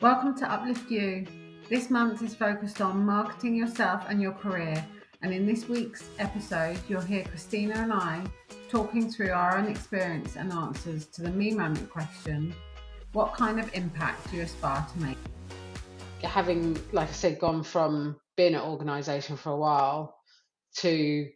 Welcome to Uplift You. This month is focused on marketing yourself and your career. And in this week's episode, you'll hear Christina and I talking through our own experience and answers to the me moment question: what kind of impact do you aspire to make? Having, like I said, gone from being at an organisation for a while to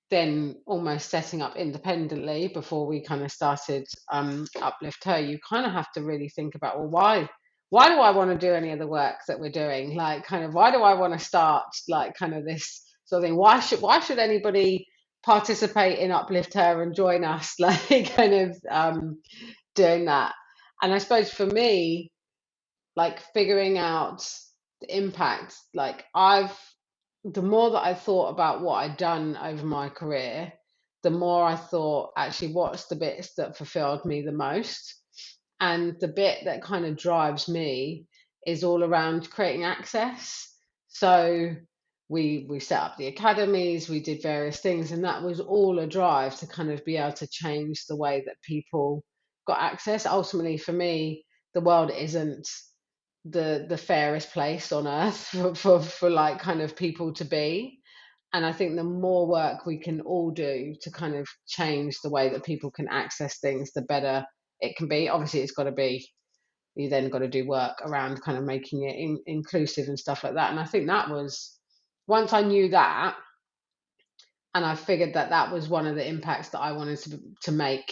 then almost setting up independently before we kind of started Uplift Her, you kind of have to really think about, well, why do I want to do any of the work that we're doing? Like, kind of, why do I want to start like kind of this sort of thing? Why should anybody participate in Uplift Her and join us? Like, kind of doing that. And I suppose for me, like figuring out the impact, like the more that I thought about what I'd done over my career, the more I thought, actually, what's the bits that fulfilled me the most? And the bit that kind of drives me is all around creating access. So we set up the academies, we did various things, and that was all a drive to kind of be able to change the way that people got access. Ultimately, for me, the world isn't the fairest place on earth for like kind of people to be. And I think the more work we can all do to kind of change the way that people can access things, the better it can be. Obviously, it's got to be, you then got to do work around kind of making it inclusive and stuff like that. And I think that was, once I knew that, and I figured that that was one of the impacts that I wanted to make,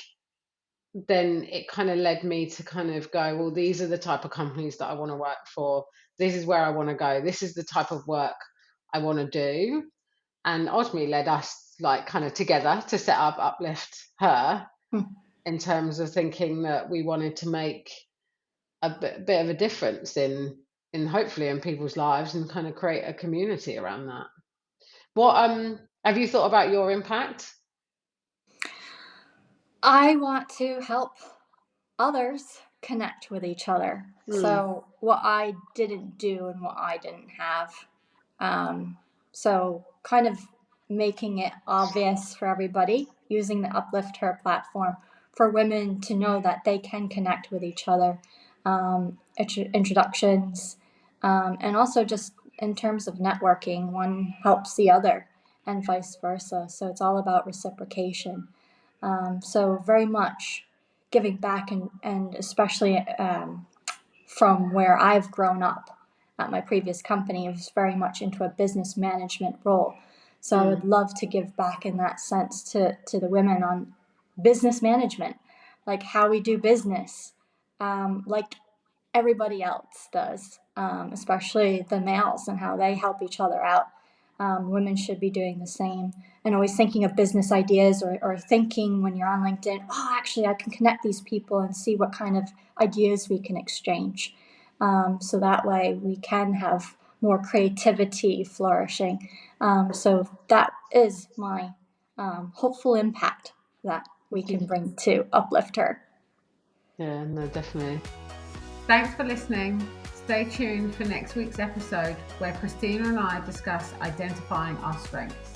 then it kind of led me to kind of go, well, these are the type of companies that I want to work for. This is where I want to go. This is the type of work I want to do. And ultimately led us like kind of together to set up Uplift Her, in terms of thinking that we wanted to make a bit of a difference in hopefully in people's lives and kind of create a community around that. What have you thought about your impact? I want to help others connect with each other. So, what I didn't do and what I didn't have. So, kind of making it obvious for everybody, using the Uplift Her platform for women to know that they can connect with each other, introductions, and also just in terms of networking, one helps the other and vice versa. So, it's all about reciprocation. So very much giving back, and especially from where I've grown up at my previous company, it was very much into a business management role. So I would love to give back in that sense to the women on business management, like how we do business, like everybody else does, especially the males and how they help each other out. Women should be doing the same, and always thinking of business ideas, or thinking when you're on LinkedIn, oh, actually, I can connect these people and see what kind of ideas we can exchange. So that way we can have more creativity flourishing. So that is my hopeful impact that we can bring to Uplift Her. Yeah, no, definitely. Thanks for listening. Stay tuned for next week's episode where Christina and I discuss identifying our strengths.